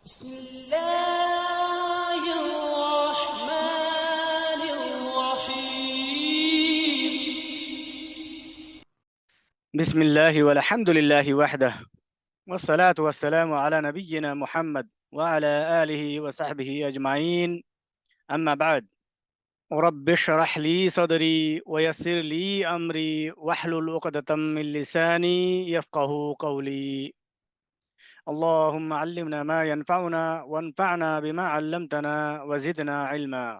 بسم الله الرحمن الرحيم. بسم الله والحمد لله وحده، والصلاة والسلام على نبينا محمد وعلى آله وصحبه أجمعين. أما بعد، رب اشرح لي صدري ويسر لي أمري واحلل عقدة من لساني يفقه قولي. اللهم علمنا ما ينفعنا وانفعنا بما علمتنا وزدنا علما.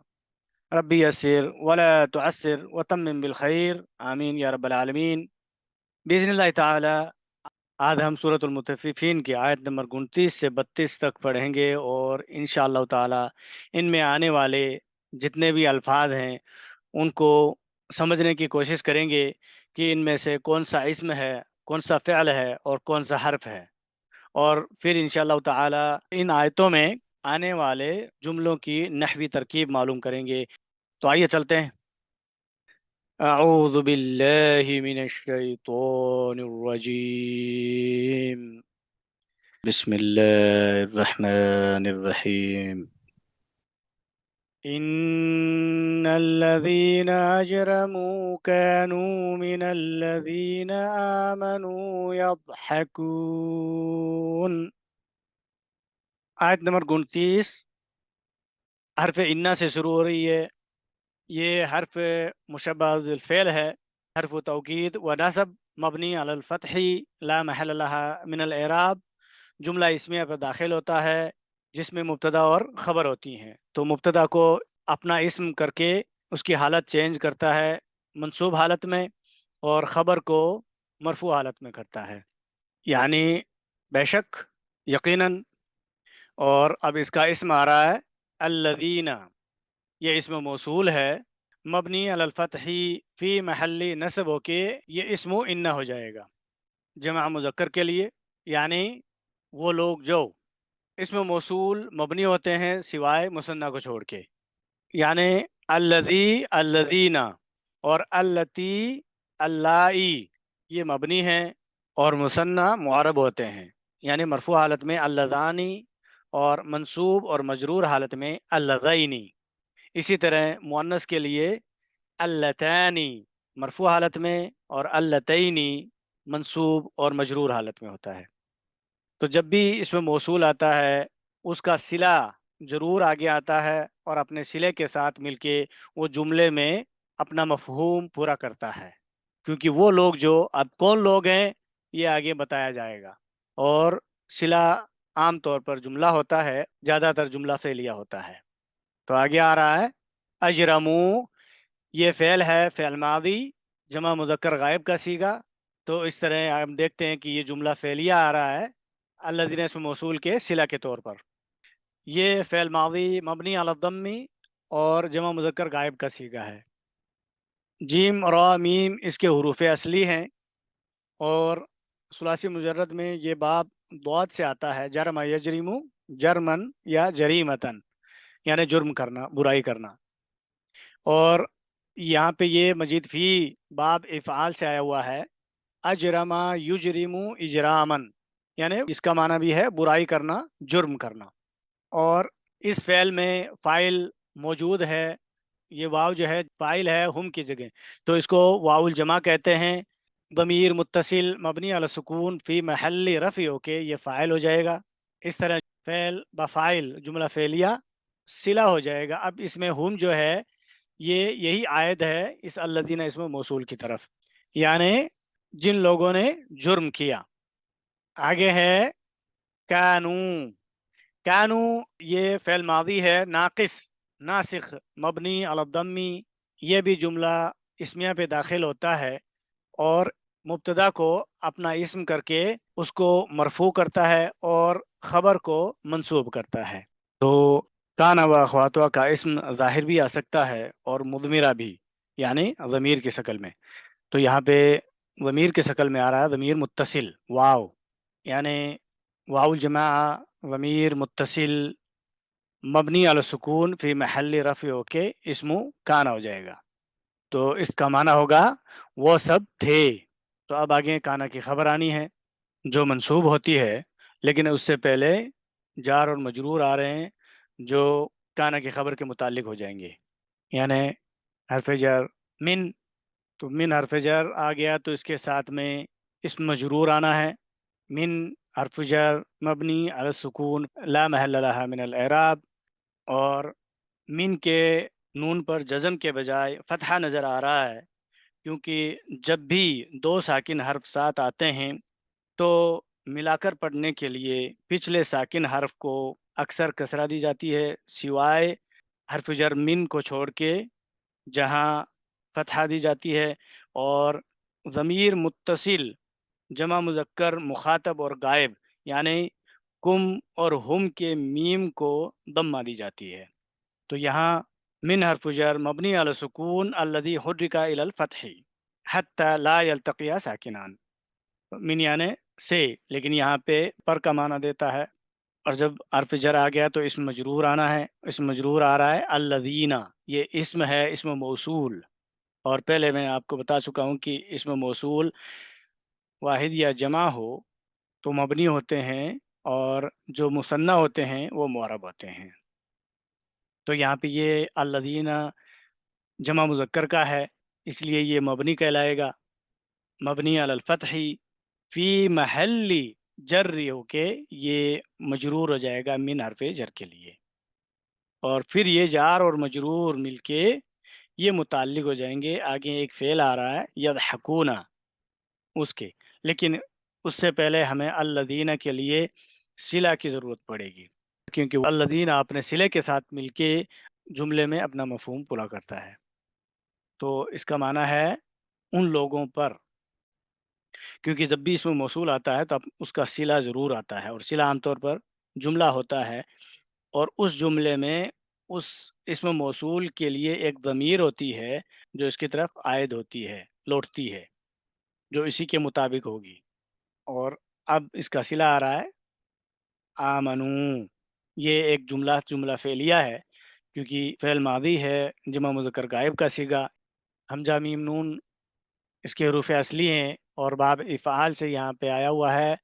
ربي يسر ولا تعسر وتمم بالخير، آمين يا رب العالمين. بإذن الله تعالى آج ہم سورۃ المطففین کی آیت نمبر 29 سے 32 تک پڑھیں گے، اور انشاءاللہ تعالی ان میں آنے والے جتنے بھی الفاظ ہیں ان کو سمجھنے کی کوشش کریں گے کہ ان میں سے کون سا اسم ہے، کون سا فعل ہے اور کون سا حرف ہے، اور پھر انشاءاللہ تعالی ان آیتوں میں آنے والے جملوں کی نحوی ترکیب معلوم کریں گے۔ تو آئیے چلتے ہیں۔ اعوذ باللہ من الشیطان الرجیم، بسم الله الرحمن الرحيم. إن الذين أجرموا كانوا من الذين آمنوا يضحكون۔ آیت نمبر 29 حرف انا سے شروع ہو رہی ہے۔ یہ حرف مشبہ بالفعل ہے، حرف توکید و نصب، مبنی علی الفتح، لا محل لها من الاعراب، جملہ اسمیہ پر داخل ہوتا ہے جس میں مبتدا اور خبر ہوتی ہیں۔ تو مبتدا کو اپنا اسم کر کے اس کی حالت چینج کرتا ہے منصوب حالت میں، اور خبر کو مرفوع حالت میں کرتا ہے، یعنی بے شک، یقیناً۔ اور اب اس کا اسم آ رہا ہے الذین، یہ اسم موصول ہے، مبنی علی الفتح فی محل نصب ہو کے یہ اسم ان ہو جائے گا جمع مذکر کے لیے، یعنی وہ لوگ جو اسم موصول مبنی ہوتے ہیں سوائے مثنیٰ کو چھوڑ کے، یعنی الذی، الذین اور اللتی، اللائی، یہ مبنی ہیں اور مثنیٰ معرب ہوتے ہیں، یعنی مرفوع حالت میں اللذانی اور منصوب اور مجرور حالت میں اللذینی۔ اسی طرح مؤنث کے لیے اللتانی مرفوع حالت میں اور اللتینی منصوب اور مجرور حالت میں ہوتا ہے۔ تو جب بھی اس میں موصول آتا ہے اس کا صلہ ضرور آگے آتا ہے اور اپنے صلے کے ساتھ مل کے وہ جملے میں اپنا مفہوم پورا کرتا ہے، کیونکہ وہ لوگ جو، اب کون لوگ ہیں یہ آگے بتایا جائے گا، اور صلہ عام طور پر جملہ ہوتا ہے، زیادہ تر جملہ فعلیہ ہوتا ہے۔ تو آگے آ رہا ہے اجرمو، یہ فعل ہے، فعل ماضی جمع مذکر غائب کا صیغہ۔ تو اس طرح ہم دیکھتے ہیں کہ یہ جملہ فعلیہ آ رہا ہے الذین اسم موصول کے صلہ کے طور پر۔ یہ فعل ماضی مبنی علی الضم اور جمع مذکر غائب کا صیغہ ہے۔ جیم را میم اس کے حروف اصلی ہیں، اور ثلاثی مجرد میں یہ باب ضاد سے آتا ہے، جرم یجرم، جرمن یا جریمتن، یعنی جرم کرنا، برائی کرنا۔ اور یہاں پہ یہ مزید فی باب افعال سے آیا ہوا ہے، اجرما یجرم اجرامن، یعنی اس کا معنی بھی ہے برائی کرنا، جرم کرنا۔ اور اس فعل میں فاعل موجود ہے، یہ واو جو ہے فاعل ہے ہم کی جگہ، تو اس کو واو الجمع کہتے ہیں۔ ضمیر متصل مبنی علی السکون فی محل رفع ہو کے یہ فاعل ہو جائے گا۔ اس طرح فعل بفاعل جملہ فعلیہ صلہ ہو جائے گا۔ اب اس میں ہم جو ہے یہ یہی عائد ہے اس الذین اسم موصول کی طرف، یعنی جن لوگوں نے جرم کیا۔ آگے ہے کانو، کانو یہ فعل ماضی ہے ناقص ناسخ مبنی علی الضم، یہ بھی جملہ اسمیہ پہ داخل ہوتا ہے اور مبتدا کو اپنا اسم کر کے اس کو مرفوع کرتا ہے اور خبر کو منصوب کرتا ہے۔ تو کانا و اخواتہ کا اسم ظاہر بھی آ سکتا ہے اور مضمرہ بھی، یعنی ضمیر کی شکل میں۔ تو یہاں پہ ضمیر کی شکل میں آ رہا ہے ضمیر متصل واو، یعنی واو الجماع ضمیر متصل مبنی علی السکون فی محل رفع ہو کے اسم کانا ہو جائے گا۔ تو اس کا معنی ہوگا وہ سب تھے۔ تو اب آگے کانا کی خبر آنی ہے جو منصوب ہوتی ہے، لیکن اس سے پہلے جار اور مجرور آ رہے ہیں جو کانا کی خبر کے متعلق ہو جائیں گے، یعنی حرف جر من، تو من حرف جر آ گیا تو اس کے ساتھ میں اسم مجرور آنا ہے، من حرف جر مبنی علی السکون لا محل لها من الاعراب، اور من کے نون پر جزم کے بجائے فتحہ نظر آ رہا ہے، کیونکہ جب بھی دو ساکن حرف ساتھ آتے ہیں تو ملا کر پڑھنے کے لیے پچھلے ساکن حرف کو اکثر کسرہ دی جاتی ہے، سوائے حرف جر من کو چھوڑ کے جہاں فتحہ دی جاتی ہے، اور ضمیر متصل جمع مذکر مخاطب اور غائب یعنی کم اور ہم کے میم کو ضمہ دی جاتی ہے۔ تو یہاں من حرف جر مبنی علی السکون الذی حرک الی الفتح حتی لا یلتقیا ساکنان، من یعنی سے، لیکن یہاں پہ پر کا معنی دیتا ہے، اور جب حرف جر آ گیا تو اسم مجرور آنا ہے، اسم مجرور آ رہا ہے الذین، یہ اسم ہے، اسم موصول، اور پہلے میں آپ کو بتا چکا ہوں کہ اسم موصول واحد یا جمع ہو تو مبنی ہوتے ہیں، اور جو مثنیٰ ہوتے ہیں وہ معرب ہوتے ہیں۔ تو یہاں پہ یہ الذین جمع مذکر کا ہے، اس لیے یہ مبنی کہلائے گا، مبنی علی الفتح فی محل جر ہو کے یہ مجرور ہو جائے گا من حرف جر کے لیے، اور پھر یہ جار اور مجرور مل کے یہ متعلق ہو جائیں گے، آگے ایک فعل آ رہا ہے یضحکون اس کے، لیکن اس سے پہلے ہمیں الذین کے لیے صلہ کی ضرورت پڑے گی، کیونکہ الذین اپنے صلے کے ساتھ مل کے جملے میں اپنا مفہوم پورا کرتا ہے۔ تو اس کا معنی ہے ان لوگوں پر، کیونکہ جب بھی اس میں موصول آتا ہے تو اب اس کا صلہ ضرور آتا ہے، اور صلہ عام طور پر جملہ ہوتا ہے، اور اس جملے میں اس اسم موصول کے لیے ایک ضمیر ہوتی ہے جو اس کی طرف عائد ہوتی ہے، لوٹتی ہے، جو اسی کے مطابق ہوگی، اور اب اس کا صلہ آ رہا ہے آمنو، یہ ایک جملہ فعلیہ ہے، کیونکہ فعل ماضی ہے جمع مذکر غائب کا صیغہ، حمزہ میم نون اس کے حروف اصلی ہیں، اور باب افعال سے یہاں پہ آیا ہوا ہے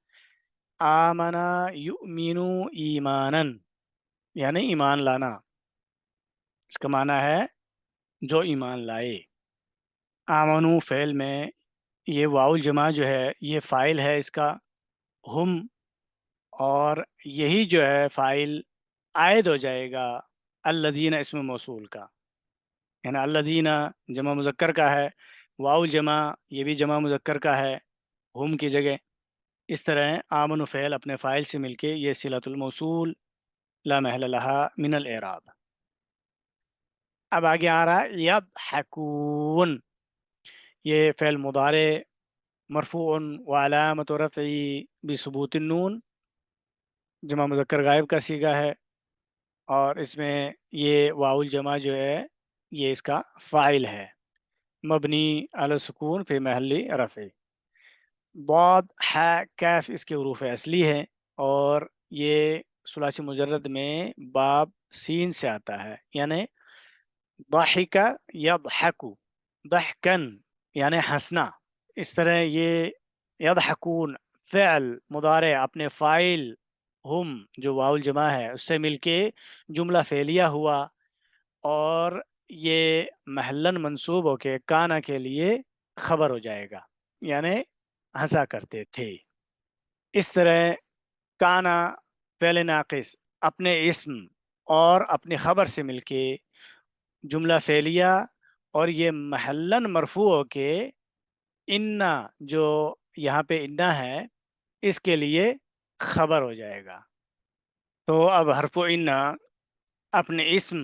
آمنا یؤمنو ایمانن، یعنی ایمان لانا، اس کا معنی ہے جو ایمان لائے۔ آمنو فعل میں یہ واو الجماع جو ہے یہ فاعل ہے اس کا، ہم، اور یہی جو ہے فاعل عائد ہو جائے گا الذین اسم موصول کا، یعنی الذین جمع مذکر کا ہے، واو الجمع یہ بھی جمع مذکر کا ہے ہم کی جگہ، اس طرح آمن و فعل اپنے فاعل سے مل کے یہ صلۃ الموصول لا محل لها من الاعراب۔ اب آگے آ رہا ہے یضحکون، یہ فعل مضارع مرفوع وعلامت رفعی بثبوت النون، جمع مذکر غائب کا صیغہ ہے، اور اس میں یہ واو الجمع جو ہے یہ اس کا فاعل ہے، مبنی علی السکون فی محل رفع، ضاد ح کیف اس کے حروف اصلی ہیں، اور یہ ثلاثی مجرد میں باب سین سے آتا ہے، یعنی ضحک یضحک، ضحکن یعنی ہنسنا، اس طرح یہ یضحکون فعل مضارع اپنے فاعل ہم جو واو الجمع ہے اس سے مل کے جملہ فعلیہ ہوا، اور یہ محلن منصوب ہو کے کانا کے لیے خبر ہو جائے گا، یعنی ہنسا کرتے تھے۔ اس طرح کانا فعل ناقص اپنے اسم اور اپنی خبر سے مل کے جملہ فعلیہ، اور یہ محلن مرفوع ہو کے انا جو یہاں پہ انا ہے اس کے لیے خبر ہو جائے گا۔ تو اب حرف انا اپنے اسم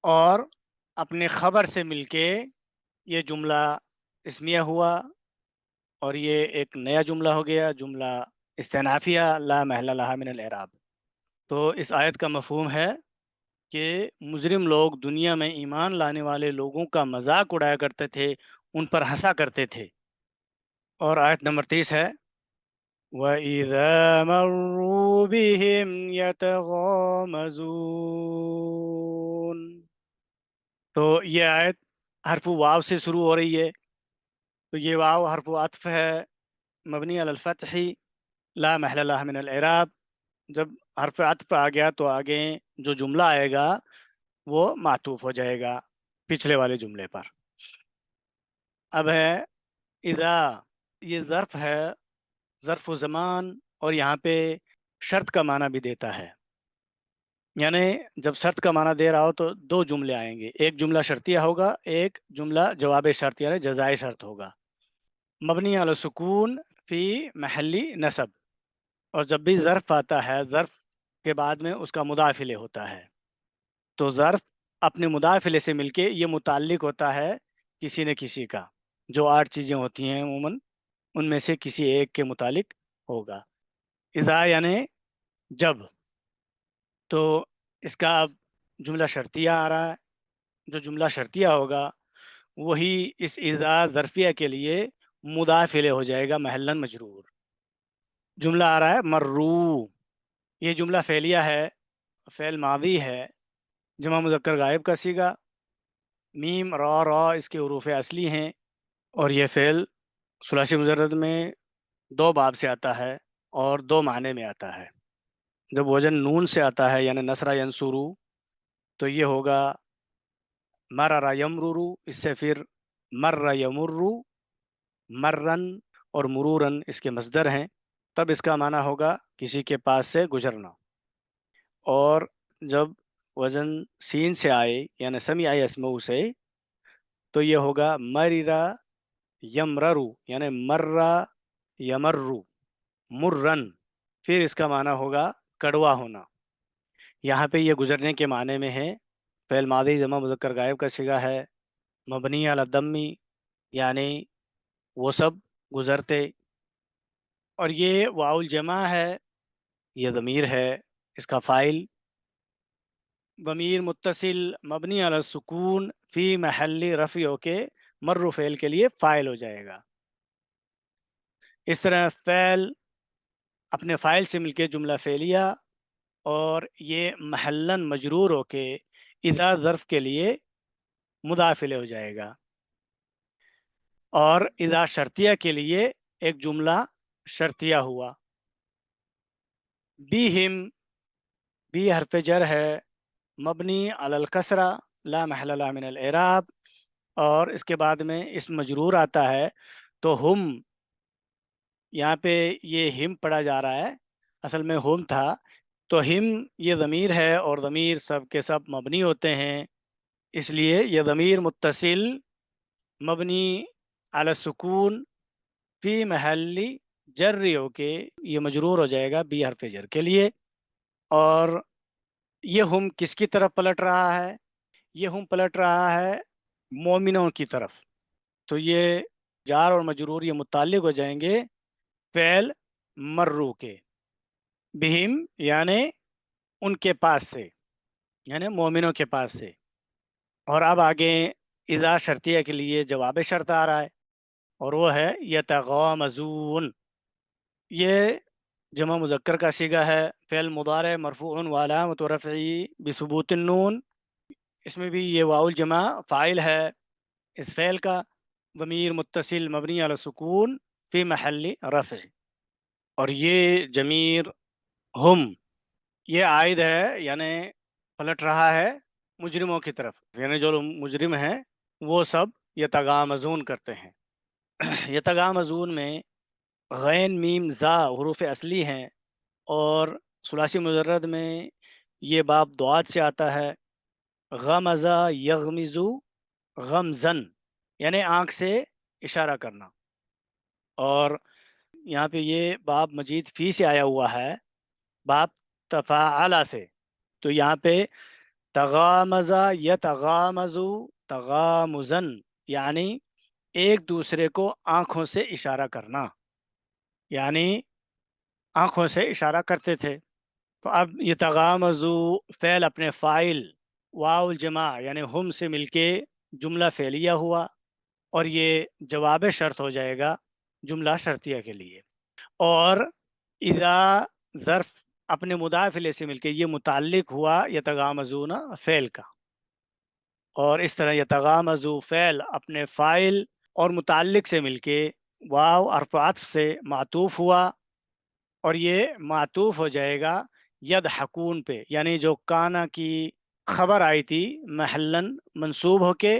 اور اپنے خبر سے مل کے یہ جملہ اسمیہ ہوا، اور یہ ایک نیا جملہ ہو گیا، جملہ استئنافیہ لا محل لها من الاعراب۔ تو اس آیت کا مفہوم ہے کہ مجرم لوگ دنیا میں ایمان لانے والے لوگوں کا مذاق اڑایا کرتے تھے، ان پر ہنسا کرتے تھے۔ اور آیت نمبر 30 ہے وَإِذَا مَرُّوا بِهِمْ يَتَغَامَزُونَ، تو یہ آیت حرف واو سے شروع ہو رہی ہے، تو یہ واو حرف عطف ہے مبنی علی الفتح لا محل لها من الاعراب، جب حرف عطف آ گیا تو آگے جو جملہ آئے گا وہ معطوف ہو جائے گا پچھلے والے جملے پر۔ اب ہے اذا، یہ ظرف ہے، ظرف و زمان، اور یہاں پہ شرط کا معنی بھی دیتا ہے۔ یعنی جب شرط کا معنی دے رہا ہو تو دو جملے آئیں گے، ایک جملہ شرطیہ ہوگا، ایک جملہ جواب شرط یعنی جزائے شرط ہوگا۔ مبنی علی سکون فی محلی نصب، اور جب بھی ظرف آتا ہے ظرف کے بعد میں اس کا مضاف الیہ ہوتا ہے، تو ظرف اپنے مضاف الیہ سے مل کے یہ متعلق ہوتا ہے کسی نہ کسی کا، جو 8 چیزیں ہوتی ہیں عموماً ان میں سے کسی ایک کے متعلق ہوگا۔ اذا یعنی جب، تو اس کا اب جملہ شرطیہ آ رہا ہے، جو جملہ شرطیہ ہوگا وہی اس اذا ظرفیہ کے لیے مضاف الیہ ہو جائے گا محلاً مجرور۔ جملہ آ رہا ہے مرو، یہ جملہ فعلیہ ہے، فعل ماضی ہے، جمع مذکر غائب کا صیغہ، میم را اس کے حروف اصلی ہیں، اور یہ فعل ثلاثی مجرد میں 2 باب سے آتا ہے اور 2 معنی میں آتا ہے۔ جب وزن نون سے آتا ہے یعنی نصر ینصرو تو یہ ہوگا مرر یمررو، اس سے پھر مر یمرو، مرن اور مرورن اس کے مصدر ہیں، تب اس کا معنی ہوگا کسی کے پاس سے گزرنا۔ اور جب وزن سین سے آئے یعنی سمع یسمعو سے تو یہ ہوگا مریرا یمررو یعنی مرہ یمرو مرن، پھر اس کا معنی ہوگا کڑوا ہونا۔ یہاں پہ یہ گزرنے کے معنی میں ہے، فعل ماضی جمع مذکر غائب کا صیغہ ہے، مبنی علی الضمی یعنی وہ سب گزرتے، اور یہ واو الجمع ہے، یہ ضمیر ہے، اس کا فاعل ضمیر متصل مبنی علی السکون فی محل رفع ہو کے مر فعل کے لیے فاعل ہو جائے گا۔ اس طرح فعل اپنے فاعل سے مل کے جملہ فعلیہ، اور یہ محلاً مجرور ہو کے اذا ظرف کے لیے مضاف الیہ ہو جائے گا، اور اذا شرطیہ کے لیے ایک جملہ شرطیہ ہوا۔ بیہم، بی حرف جر ہے، مبنی علی الکسرہ لا محل لها من الاعراب، اور اس کے بعد میں اسم مجرور آتا ہے، تو ہم یہاں پہ یہ ہم پڑھا جا رہا ہے، اصل میں ہم تھا، تو ہم یہ ضمیر ہے، اور ضمیر سب کے سب مبنی ہوتے ہیں، اس لیے یہ ضمیر متصل مبنی علی السکون فی محل جر ہو کے یہ مجرور ہو جائے گا بی حرف جر کے لیے۔ اور یہ ہم کس کی طرف پلٹ رہا ہے؟ یہ ہم پلٹ رہا ہے مومنوں کی طرف، تو یہ جار اور مجرور یہ متعلق ہو جائیں گے فعل مرو کے، بہم یعنی ان کے پاس سے، یعنی مومنوں کے پاس سے۔ اور اب آگے اذا شرطیہ کے لیے جواب شرط آ رہا ہے، اور وہ ہے یتغامزون، یہ جمع مذکر کا صیغہ ہے، فعل مضارع مرفوع وعلامۃ رفعہ بثبوت النون، اس میں بھی یہ واو الجمع فاعل ہے اس فعل کا، ضمیر متصل مبنی علی السکون فی محل رفع، اور یہ ضمیر ہم یہ عائد ہے یعنی پلٹ رہا ہے مجرموں کی طرف، یعنی جو لوگ مجرم ہیں وہ سب یتغامزون کرتے ہیں۔ یتغامزون میں غین میم زا حروف اصلی ہیں، اور ثلاثی مجرد میں یہ باب دعات سے آتا ہے، غمزہ یغمزو غمزن یعنی آنکھ سے اشارہ کرنا، اور یہاں پہ یہ باب مجید فی سے آیا ہوا ہے، باب تفاعلہ سے، تو یہاں پہ تغامزہ یتغامزو تغامزن یعنی ایک دوسرے کو آنکھوں سے اشارہ کرنا، یعنی آنکھوں سے اشارہ کرتے تھے۔ تو اب یہ تغامزو فعل اپنے فاعل واو الجمع یعنی ہم سے مل کے جملہ فعلیہ ہوا، اور یہ جواب شرط ہو جائے گا جملہ شرطیہ کے لیے۔ اور اذا ظرف اپنے مضاف الیہ سے مل کے یہ متعلق ہوا یتغامزون فعل کا، اور اس طرح یتغامزو فعل اپنے فاعل اور متعلق سے مل کے واو حرف عطف سے معطوف ہوا، اور یہ معطوف ہو جائے گا یضحکون پہ، یعنی جو کانا کی خبر آئی تھی محلن منصوب ہو کے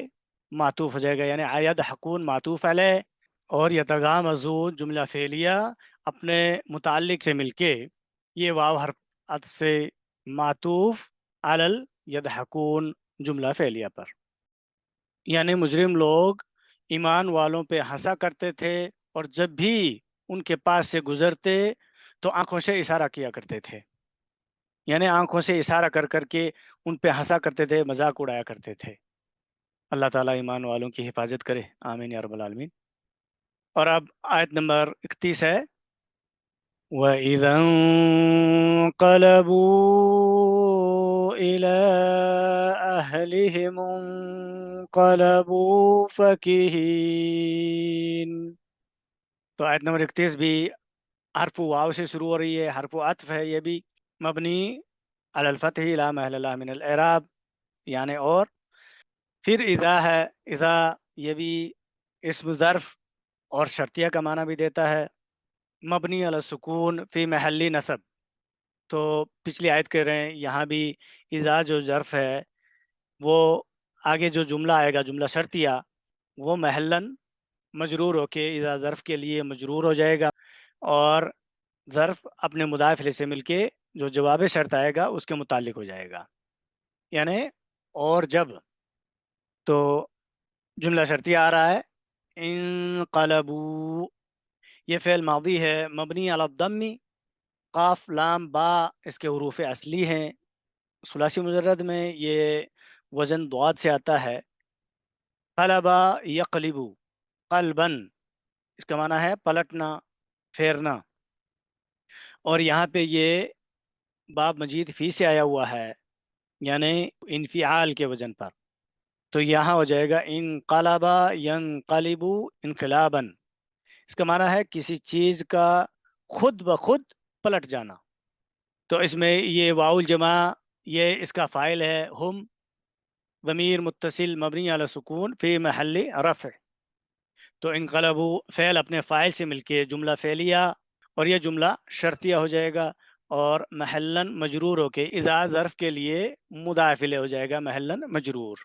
معطوف ہو جائے گا، یعنی یضحکون معطوف علیہ، اور یتغامزو جملہ فعلیہ اپنے متعلق سے مل کے یہ واو حرف عطف سے معطوف علل یضحکون جملہ فعلیہ پر، یعنی مجرم لوگ ایمان والوں پہ ہنسا کرتے تھے، اور جب بھی ان کے پاس سے گزرتے تو آنکھوں سے اشارہ کیا کرتے تھے، یعنی آنکھوں سے اشارہ کر کر کے ان پہ ہنسا کرتے تھے، مذاق اڑایا کرتے تھے۔ اللہ تعالیٰ ایمان والوں کی حفاظت کرے، آمین یا رب العالمین۔ اور اب آیت نمبر 31 ہے، وَإِذَا انقلبوا إِلَىٰ أَهْلِهِمُ انقلبوا فَكِهِينَ۔ تو آیت نمبر 31 بھی حرف واو سے شروع ہو رہی ہے، حرف عطف ہے، یہ بھی مبنی علی الفتح لا محل له من الاعراب، یعنی اور پھر اذا ہے، اذا یہ بھی اسم ظرف اور شرطیہ کا معنی بھی دیتا ہے، مبنی علی السکون فی محلی نصب۔ تو پچھلی آیت کہہ رہے ہیں یہاں بھی اذا جو ظرف ہے وہ آگے جو جملہ آئے گا جملہ شرطیہ وہ محلن مجرور ہو کے اذا ظرف کے لیے مجرور ہو جائے گا، اور ظرف اپنے مدافعے سے مل کے جو جواب شرط آئے گا اس کے متعلق ہو جائے گا، یعنی اور جب۔ تو جملہ شرطیہ آ رہا ہے انقلبو، یہ فعل ماضی ہے مبنی علی الضم، قاف لام با اس کے حروف اصلی ہیں، ثلاثی مجرد میں یہ وزن ضاد سے آتا ہے۔ قلبا یقلبو قلبن، اس کا معنی ہے پلٹنا، پھیرنا، اور یہاں پہ یہ باب مجید فی سے آیا ہوا ہے، یعنی انفعال کے وزن پر، تو یہاں ہو جائے گا انقلبا ینقلبو انقلابن، اس کا معنی ہے کسی چیز کا خود بخود پلٹ جانا۔ تو اس میں یہ واو الجمع یہ اس کا فاعل ہے، ہم ضمیر متصل مبنی علی سکون فی محل رفع، تو انقلبو فعل اپنے فاعل سے مل کے جملہ فعلیہ، اور یہ جملہ شرطیہ ہو جائے گا، اور محلن مجرور ہو کے اذا ظرف کے لیے مضاف الیہ ہو جائے گا محلن مجرور۔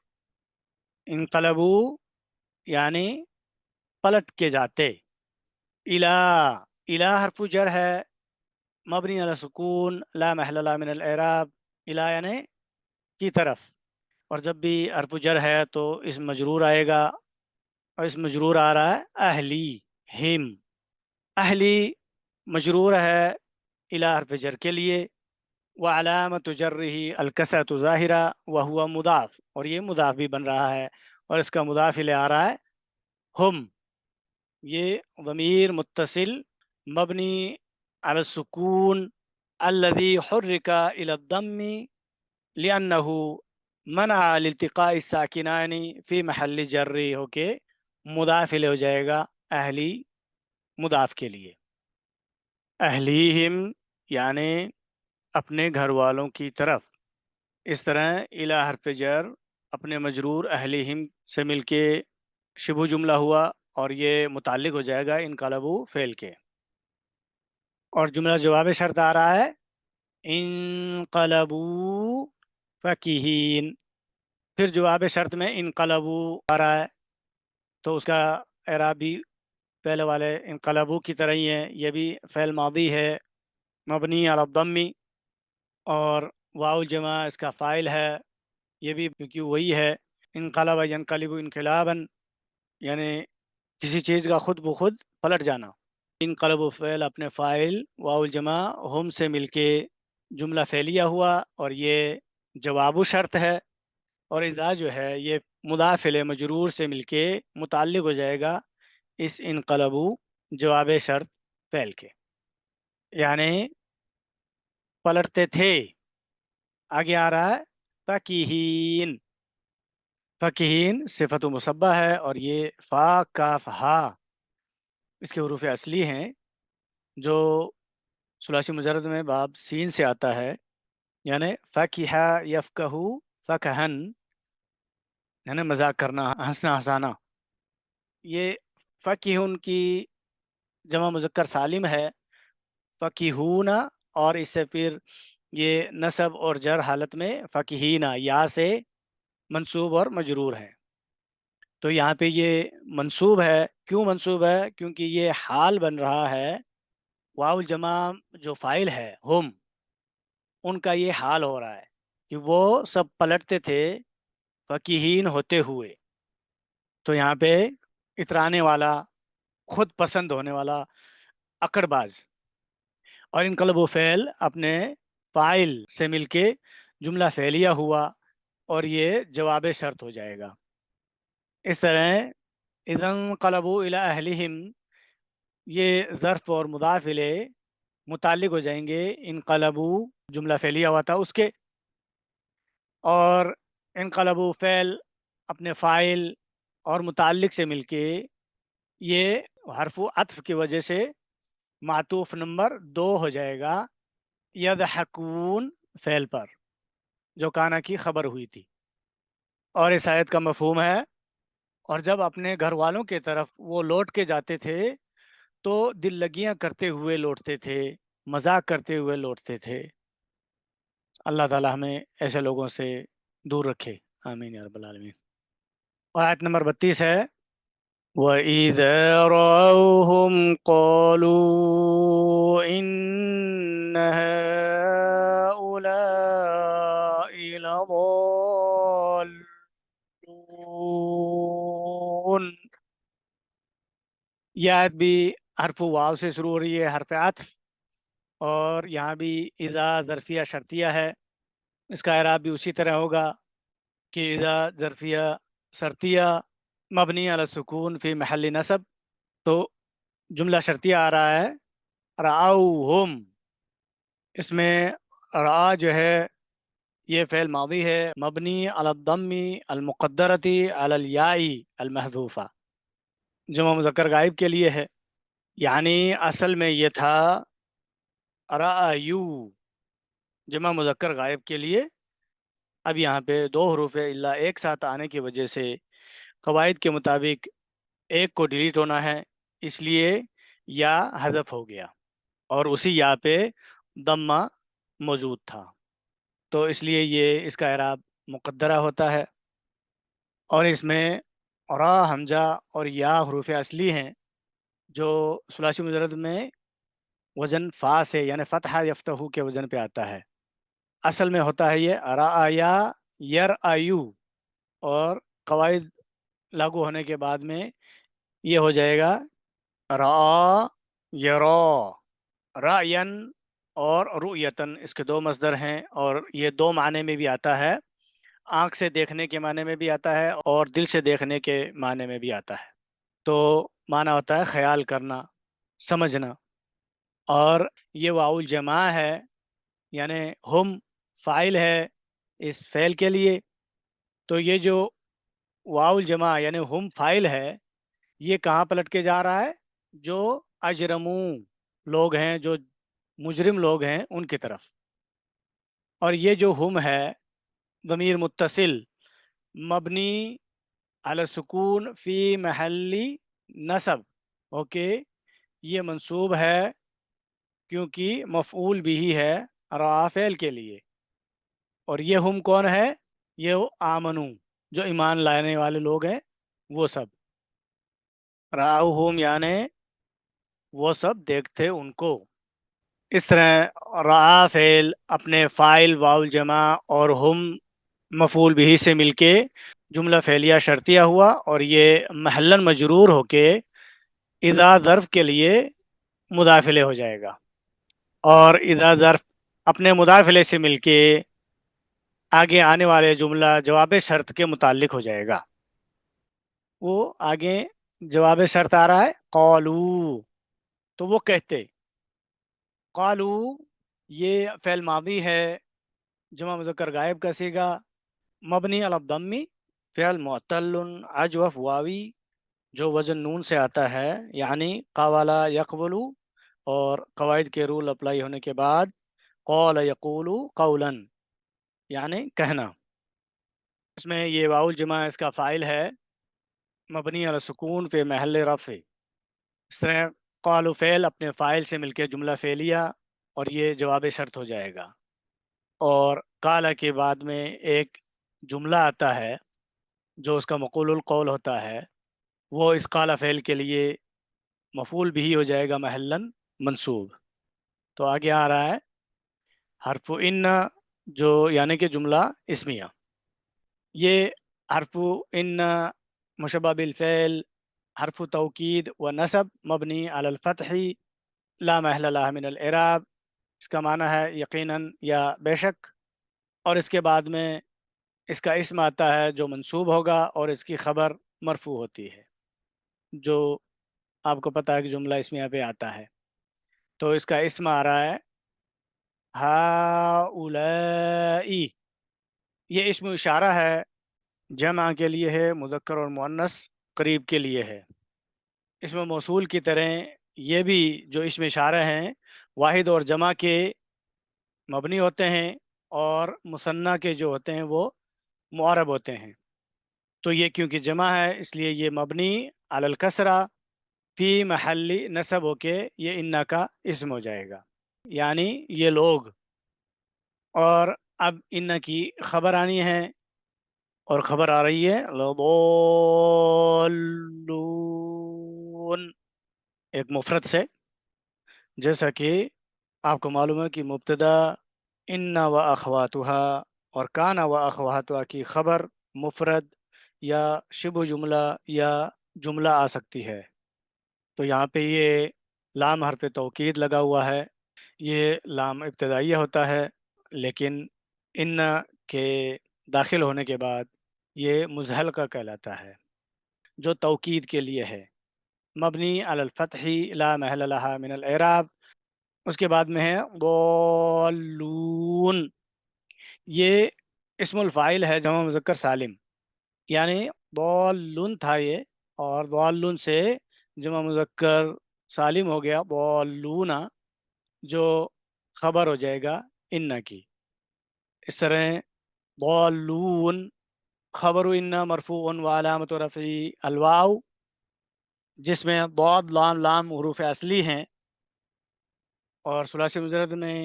انقلبو یعنی پلٹ کے جاتے، الہ حرف جر ہے مبنی علی سکون لا محل له من الاعراب، الہ یعنی کی طرف، اور جب بھی حرف جر ہے تو اس مجرور آئے گا، اور اس مجرور آ رہا ہے اہلی، ہم، اہلی مجرور ہے الہ حرف جر کے لیے، وعلامت جرہ الکسرۃ ظاہرہ وہو مضاف، اور یہ مضاف بھی بن رہا ہے، اور اس کا مضاف الیہ آ رہا ہے ہم، یہ ضمیر متصل مبنی علی السکون الذي حرك الى الضم لانه منع لالتقاء الساکنین فی محل جر ہو کے مضاف الیہ ہو جائے گا اہلی مضاف کے لیے، اہلیہم یعنی اپنے گھر والوں کی طرف، اس طرح الہ حرف جر اپنے مجرور اہلیہم سے مل کے شبہ جملہ ہوا، اور یہ متعلق ہو جائے گا انقلبو فعل کے، اور جملہ جواب شرط آ رہا ہے انقلبو فکہین، پھر جواب شرط میں انقلبو آ رہا ہے، تو اس کا اعراب بھی پہلے والے انقلبو کی طرح ہی ہے، یہ بھی فعل ماضی ہے مبنی علی الضم، اور واو الجمع اس کا فاعل ہے، یہ بھی کیونکہ وہی ہے انقلب ینقلب انقلابا، یعنی کسی چیز کا خود بخود پلٹ جانا۔ انقلب و فعل اپنے فاعل واو الجمع ہم سے مل کے جملہ فعلیہ ہوا، اور یہ جواب و شرط ہے، اور اذا جو ہے یہ مضاف الیہ مجرور سے مل کے متعلق ہو جائے گا اس انقلبو جواب شرط فعل کے، یعنی پلٹتے تھے۔ آگے آ رہا ہے فکہین، فکہین صفت و مصبہ ہے، اور یہ فا کاف ہا اس کے حروف اصلی ہیں، جو ثلاثی مجرد میں باب سین سے آتا ہے، یعنی فکہا یفقہ فکہن، یعنی مذاق کرنا، ہنسنا ہنسانا۔ یہ فقیہن کی جمع مذکر سالم ہے، فقیہون، اور اس سے پھر یہ نصب اور جر حالت میں فقیہینہ یا سے منصوب اور مجرور ہے. تو یہاں پہ یہ منصوب ہے. کیوں منصوب ہے؟ کیونکہ یہ حال بن رہا ہے. واو الجمع جو فاعل ہے ہم، ان کا یہ حال ہو رہا ہے کہ وہ سب پلٹتے تھے فقیہین ہوتے ہوئے. تو یہاں پہ اترانے والا، خود پسند ہونے والا، اکڑ باز. اور انقلب و فعل اپنے فاعل سے مل کے جملہ فعلیہ ہوا اور یہ جواب شرط ہو جائے گا. اس طرح اذا انقلبوا الی اہلہم، یہ ظرف اور مضاف الیہ متعلق ہو جائیں گے انقلبوا جملہ فعلیہ ہوا تھا اس کے، اور انقلبوا فعل اپنے فاعل اور متعلق سے مل کے یہ حرف عطف کی وجہ سے معطوف نمبر 2 ہو جائے گا یضحکون فعل پر، جو کانا کی خبر ہوئی تھی. اور اس آیت کا مفہوم ہے، اور جب اپنے گھر والوں کے طرف وہ لوٹ کے جاتے تھے تو دل لگیاں کرتے ہوئے لوٹتے تھے، مذاق کرتے ہوئے لوٹتے تھے. اللہ تعالی ہمیں ایسے لوگوں سے دور رکھے، آمین یا رب العالمین. اور آیت نمبر 32 ہے وَإِذَا رَأَوْهُمْ قَالُوا إِنَّ هَؤُلَاءِ لَضَالُّونَ. یہ آیت بھی حرف واو سے شروع ہو رہی ہے، حرف عطف، اور یہاں بھی اذا ظرفیہ شرطیہ ہے. اس کا اعراب بھی اسی طرح ہوگا کہ اذا ظرفیہ شرطیہ مبنی علی السکون فی محل نصب. تو جملہ شرطیہ آ رہا ہے رعوہم، اس میں رعا جو ہے یہ فعل ماضی ہے مبنی علی الضم المقدرۃ علی الیاء المحذوفہ، جمع مذکر غائب کے لیے ہے. یعنی اصل میں یہ تھا رعیو جمع مذکر غائب کے لیے. اب یہاں پہ 2 حروف الا ایک ساتھ آنے کی وجہ سے قواعد کے مطابق ایک کو ڈیلیٹ ہونا ہے، اس لیے یا حذف ہو گیا اور اسی یا پہ ضمہ موجود تھا، تو اس لیے یہ اس کا اعراب مقدرہ ہوتا ہے. اور اس میں را حمزہ اور یا حروف اصلی ہیں جو ثلاثی مجرد میں وزن فا سے یعنی فتح یفتح کے وزن پہ آتا ہے. اصل میں ہوتا ہے یہ رعایا یرعیو، اور قواعد لاگو ہونے کے بعد میں یہ ہو جائے گا رعا یرا. رعین اور رؤیتن اس کے 2 مصدر ہیں، اور یہ 2 معنی میں بھی آتا ہے. آنکھ سے دیکھنے کے معنی میں بھی آتا ہے اور دل سے دیکھنے کے معنی میں بھی آتا ہے. تو معنی ہوتا ہے خیال کرنا، سمجھنا. اور یہ واو الجماع ہے، یعنی ہم فاعل ہے اس فعل کے لیے. تو یہ جو واو الجماع یعنی ہم فاعل ہے، یہ کہاں پلٹ کے جا رہا ہے؟ جو اجرموں لوگ ہیں، جو مجرم لوگ ہیں، ان کی طرف. اور یہ جو ہم ہے ضمیر متصل مبنی علی السکون فی محل نصب، اوکے، یہ منصوب ہے کیونکہ مفعول بھی ہے رعا فعل کے لیے. اور یہ ہم کون ہے؟ یہ آمنو جو ایمان لانے والے لوگ ہیں وہ سب. رعاہم یعنی وہ سب دیکھتے ان کو. اس طرح رعا فعل اپنے فاعل واو الجمع اور ہم مفعول بھی سے مل کے جملہ فعلیہ شرطیہ ہوا، اور یہ محلاً مجرور ہو کے اذا ظرف کے لیے مضاف الیہ ہو جائے گا. اور اذا ظرف اپنے مضاف الیہ سے مل کے آگے آنے والے جملہ جواب شرط کے متعلق ہو جائے گا. وہ آگے جواب شرط آ رہا ہے قالو، تو وہ کہتے. قالو یہ فعل ماضی ہے جمع مذکر غائب کا صیغہ مبنی علی الضم، فعل معتل اجوف واوی جو وزن نون سے آتا ہے، یعنی قاولا یقبلو، اور قواعد کے رول اپلائی ہونے کے بعد قول یقول قولا یعنی کہنا. اس میں یہ واو الجمع اس کا فاعل ہے مبنی علی السکون فی محل رفع. اس طرح قول فعل اپنے فاعل سے مل کے جملہ فعلیہ، اور یہ جواب شرط ہو جائے گا. اور قال کے بعد میں ایک جملہ آتا ہے جو اس کا مقول القول ہوتا ہے، وہ اس قال فعل کے لیے مفعول بھی ہو جائے گا محلاً منصوب۔ تو آگے آ رہا ہے حرف ان، جو یعنی کہ جملہ اسمیہ۔ یہ حرف ان مشبہ بالفعل حرف توکید و نصب مبنی علی الفتح لا محل لہ من الاعراب، اس کا معنی ہے یقیناً یا بے شک، اور اس کے بعد میں اس کا اسم آتا ہے جو منصوب ہوگا اور اس کی خبر مرفوع ہوتی ہے، جو آپ کو پتہ ہے کہ جملہ اسمیہ پہ آتا ہے۔ تو اس کا اسم آ رہا ہے ہؤلائی، یہ اسم اشارہ ہے، جمع کے لیے ہے، مذکر اور مؤنث قریب کے لیے ہے۔ اسم موصول کی طرح یہ بھی جو اسم اشارہ ہیں واحد اور جمع کے مبنی ہوتے ہیں، اور مثنیٰ کے جو ہوتے ہیں وہ معرب ہوتے ہیں۔ تو یہ کیونکہ جمع ہے اس لیے یہ مبنی علی الکسرہ فی محل نصب ہو کے یہ انا کا اسم ہو جائے گا، یعنی یہ لوگ۔ اور اب ان کی خبر آنی ہے، اور خبر آ رہی ہے لضالون، ایک مفرد سے، جیسا کہ آپ کو معلوم ہے کہ مبتدا ان و اخواتها اور کان و اخواتها کی خبر مفرد یا شبہ جملہ یا جملہ آ سکتی ہے۔ تو یہاں پہ یہ لام حرف توکید لگا ہوا ہے، یہ لام ابتدائیہ ہوتا ہے، لیکن ان کے داخل ہونے کے بعد یہ مزحلقہ کہلاتا ہے جو توکید کے لیے ہے، مبنی علی الفتح لا محل لها من الاعراب۔ اس کے بعد میں ہے ضالون، یہ اسم الفاعل ہے جمع مذکر سالم، یعنی ضالون تھا یہ، اور ضالون سے جمع مذکر سالم ہو گیا ضالون، جو خبر ہو جائے گا ان کی۔ اس طرح ضالون خبر ان مرفوع و علامت رفعی الواو، جس میں ضاد لام لام حروف اصلی ہیں، اور ثلاثی مجرد میں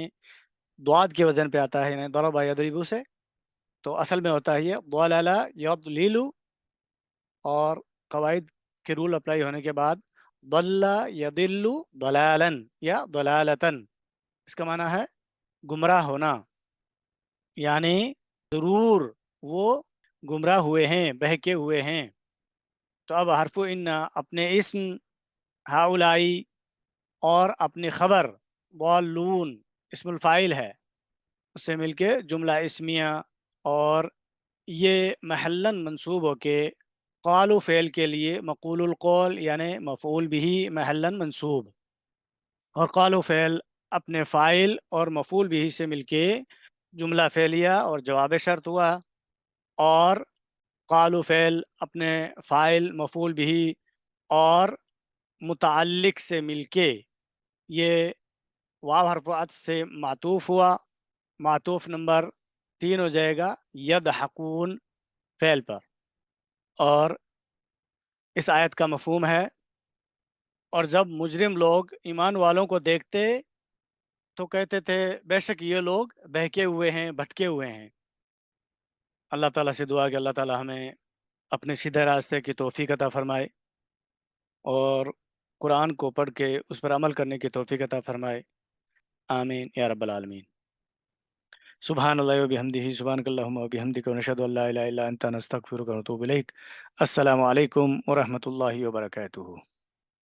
ضاد کے وزن پہ آتا ہے، یعنی ضرب یضرب سے، تو اصل میں ہوتا ہے یہ ضلل یضلل، اور قواعد کے رول اپلائی ہونے کے بعد ضل یضل ضلالا یا ضلالتن، اس کا معنی ہے گمراہ ہونا، یعنی ضرور وہ گمراہ ہوئے ہیں، بہکے ہوئے ہیں۔ تو اب حرف ان اپنے اسم ہاؤلائی اور اپنی خبر ضالون اسم الفاعل ہے، اس سے مل کے جملہ اسمیہ، اور یہ محلاً منصوب ہو کے قالو فعل کے لیے مقول القول یعنی مفعول بھی محلاً منصوب، اور قالو فعل اپنے فاعل اور مفعول بھی سے مل کے جملہ فعلیہ اور جواب شرط ہوا، اور قالو فعل اپنے فاعل مفعول بھی اور متعلق سے مل کے یہ واو حرف عطف سے معطوف ہوا، معطوف نمبر 3 ہو جائے گا یضحکون فعل پر۔ اور اس آیت کا مفہوم ہے، اور جب مجرم لوگ ایمان والوں کو دیکھتے تو کہتے تھے بے شک یہ لوگ بہکے ہوئے ہیں، بھٹکے ہوئے ہیں۔ اللہ تعالیٰ سے دعا کہ اللہ تعالیٰ ہمیں اپنے سیدھے راستے کی توفیق عطا فرمائے، اور قرآن کو پڑھ کے اس پر عمل کرنے کی توفیق عطا فرمائے، آمین یا رب العالمین۔ سبحان اللہ و بحمدہ، سبحانک اللہم و بحمدک، ونشہد ان لا الہ الا انت، نستغفرک و نتوب الیک۔ السلام علیکم ورحمۃ اللہ وبرکاتہ۔